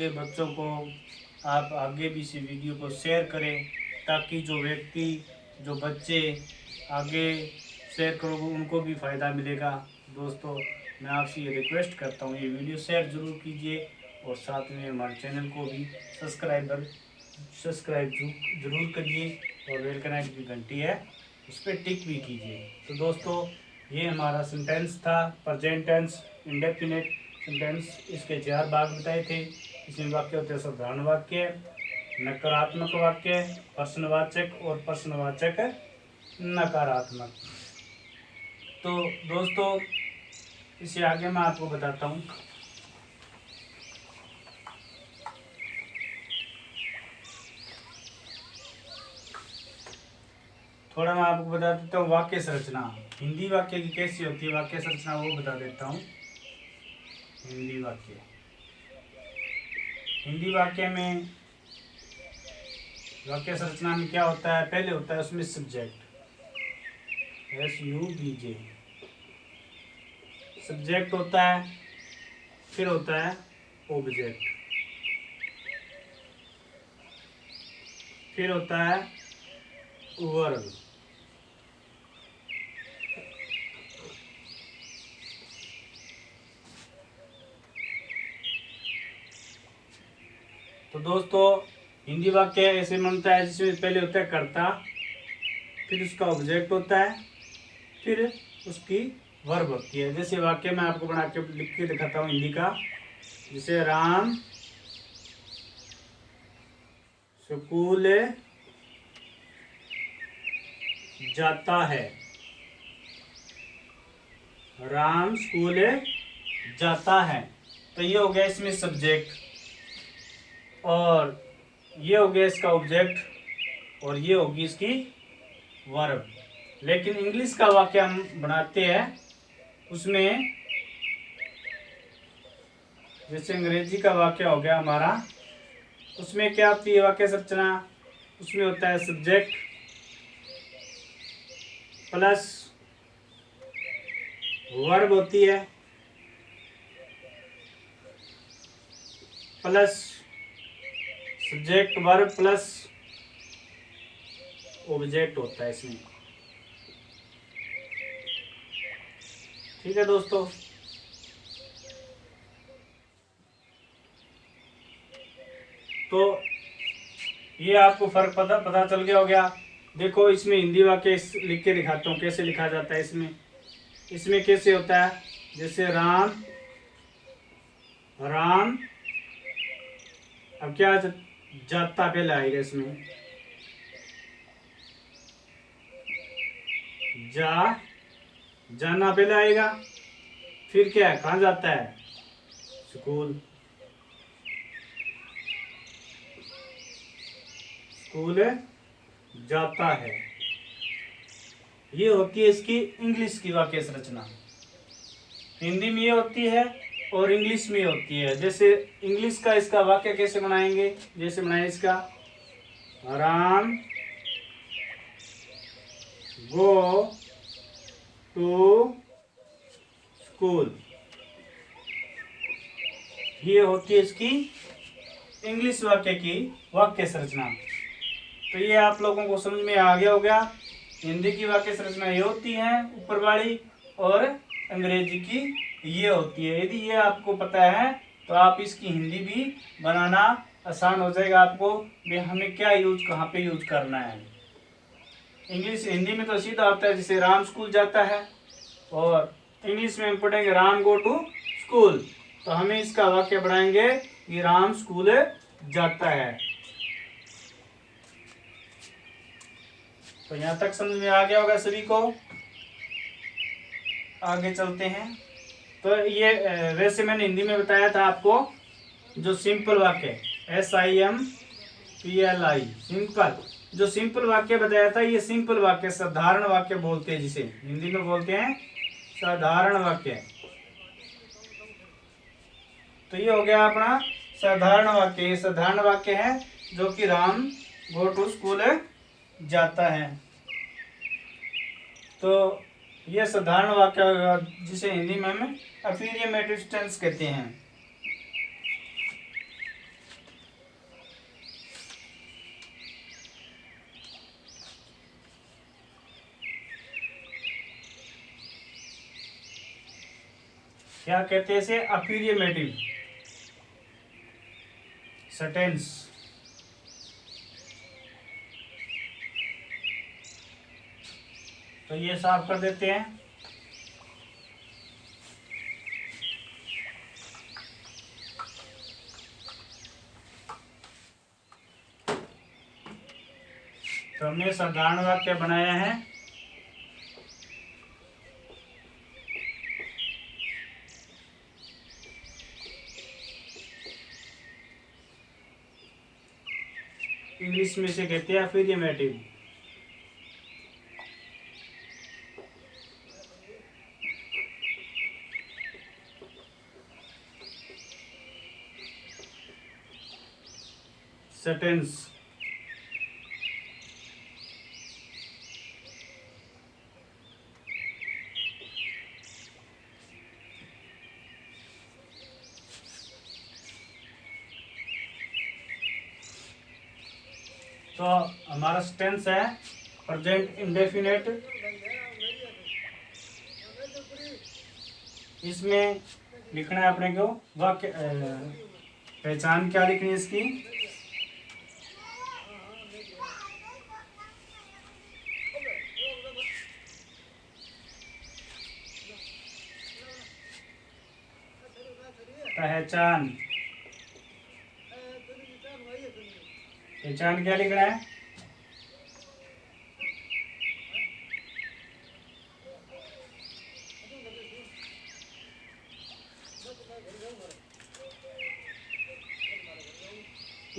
आगे बच्चों को आप आगे भी इस वीडियो को शेयर करें, ताकि जो व्यक्ति जो बच्चे आगे शेयर करोगे उनको भी फ़ायदा मिलेगा। दोस्तों, मैं आपसे ये रिक्वेस्ट करता हूँ, ये वीडियो शेयर ज़रूर कीजिए और साथ में हमारे चैनल को भी सब्सक्राइब ज़रूर करिए और बेल का आइकन की घंटी है उस पर टिक भी कीजिए। तो दोस्तों, ये हमारा सेंटेंस था, प्रेजेंट टेंस इंडेफिनिट सेंटेंस। इसके 4 भाग बताए थे। इसमें वाक्य होते हैं साधारण वाक्य, नकारात्मक वाक्य, प्रश्नवाचक और प्रश्नवाचक नकारात्मक। तो दोस्तों, इसे आगे मैं आपको बताता हूँ। थोड़ा मैं आपको बता देता हूँ वाक्य संरचना। हिंदी वाक्य की कैसी होती है वाक्य संरचना, वो बता देता हूँ। हिंदी वाक्य में वाक्य संरचना में क्या होता है, पहले होता है उसमें सब्जेक्ट, SUBJ सब्जेक्ट होता है, फिर होता है ऑब्जेक्ट, फिर होता है वर्ब, तो दोस्तों हिंदी वाक्य ऐसे बनता है जिसमें पहले होता है कर्ता, फिर उसका ऑब्जेक्ट होता है, फिर उसकी वर्ब होती है। जैसे वाक्य मैं आपको बना के लिख के दिखाता हूँ हिंदी का। जैसे राम स्कूल जाता है, राम स्कूल जाता है, तो ये हो गया इसमें सब्जेक्ट, और ये हो गया इसका ऑब्जेक्ट, और ये होगी इसकी वर्ब। लेकिन इंग्लिश का वाक्य हम बनाते हैं, उसमें जैसे अंग्रेजी का वाक्य हो गया हमारा, उसमें क्या होती है वाक्य संरचना, उसमें होता है सब्जेक्ट प्लस वर्ब होती है, plus subject verb plus object होता है इसमें। ठीक है दोस्तों, तो ये आपको फर्क पता चल गया हो गया। देखो इसमें हिंदी वाक्य लिख के दिखाता हूँ कैसे लिखा जाता है। इसमें कैसे होता है, जैसे राम, अब क्या जाता पहले आएगा इसमें, जाना पहले आएगा, फिर क्या है, कहाँ जाता है, स्कूल जाता है। ये होती है इसकी इंग्लिश की वाक्य संरचना। हिंदी में ये होती है और इंग्लिश में होती है। जैसे इंग्लिश का इसका वाक्य कैसे बनाएंगे, जैसे बनाए इसका, राम गो टू स्कूल, ये होती है इसकी इंग्लिश वाक्य की वाक्य संरचना। तो ये आप लोगों को समझ में आ गया हो गया। हिंदी की वाक्य संरचना ये होती है ऊपर वाली, और अंग्रेजी की ये होती है। यदि ये आपको पता है तो आप इसकी हिंदी भी बनाना आसान हो जाएगा आपको, भी हमें क्या यूज कहाँ पे यूज करना है। इंग्लिश हिंदी में तो सीधा होता है, जैसे राम स्कूल जाता है, और इंग्लिश में हम पढ़ेंगे राम गो टू स्कूल, तो हमें इसका वाक्य बनाएंगे कि राम स्कूल जाता है। तो यहाँ तक समझ में आ गया होगा सभी को। आगे चलते हैं। तो ये वैसे मैंने हिंदी में बताया था आपको, जो सिंपल वाक्य SIMPLI सिंपल, जो सिंपल वाक्य बताया था, ये सिंपल वाक्य साधारण वाक्य बोलते हैं, जिसे हिंदी में बोलते हैं साधारण वाक्य। तो ये हो गया अपना साधारण वाक्य। ये साधारण वाक्य है जो कि राम गो टू स्कूल जाता है। तो ये साधारण वाक्य जिसे हिंदी में हम अफिर्मेटिव टेंस कहते हैं। क्या कहते हैं इसे? Affirmative sentence. तो ये साफ कर देते हैं। तो हमने साधारण वाक्य बनाया है। इंग्लिश में से कहते हैं अफर्मेटिव। सेंटेंस। तो हमारा टेंस है प्रेजेंट इंडेफिनिट। इसमें लिखना है अपने को वाक्य पहचान क्या लिखनी है इसकी? पहचान। पहचान क्या लिखना है?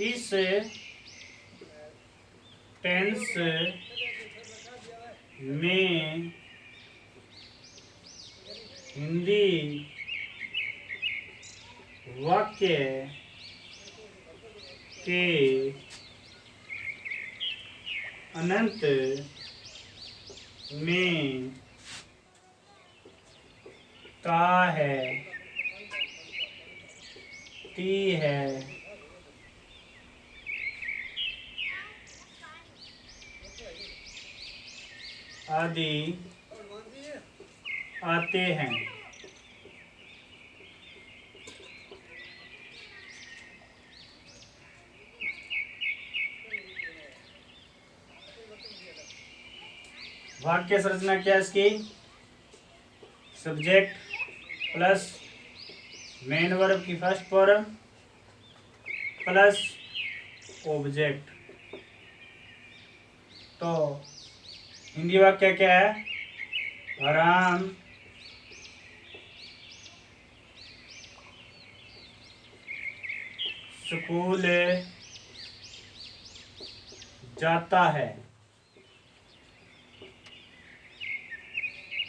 इस टेंस में हिंदी वाक्य के अनंत में ता है, ती है, आदि आते हैं। वाक्य संरचना क्या है इसकी? सब्जेक्ट प्लस मेन वर्ब की फर्स्ट फॉर्म प्लस ऑब्जेक्ट। तो हिंदी वाक्य क्या है? राम स्कूल जाता है।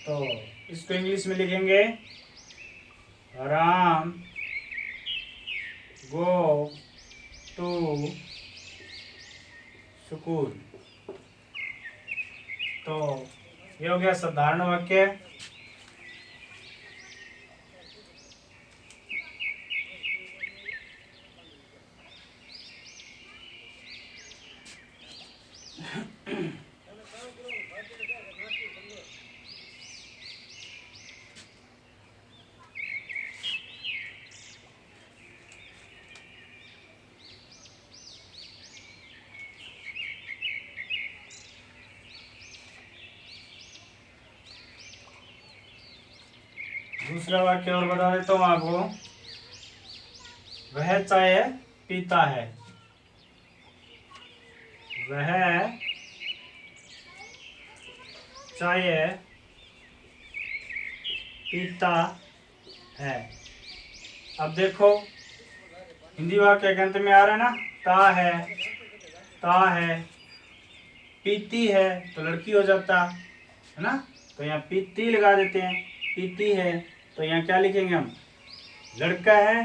तो इसको इंग्लिश में लिखेंगे राम गो टू स्कूल। तो ये हो गया साधारण वाक्य। दूसरा वाक्य और बता देता हूँ आपको। वह चाय पीता है। वह चाय पीता है। अब देखो हिंदी वाक्य के अंत में आ रहा है ना, ता है, ता है, पीती है तो लड़की हो जाता है ना। तो यहाँ पीती लगा देते हैं। पीती है तो यहाँ क्या लिखेंगे हम? लड़का है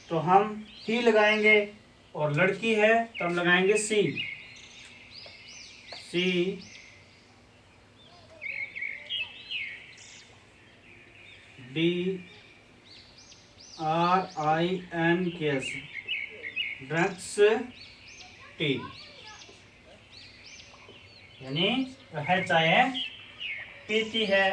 तो हम ही लगाएंगे, और लड़की है तो हम लगाएंगे सी। सी DRINKS ड्रग्स टी, यानी वह चाय पीती है।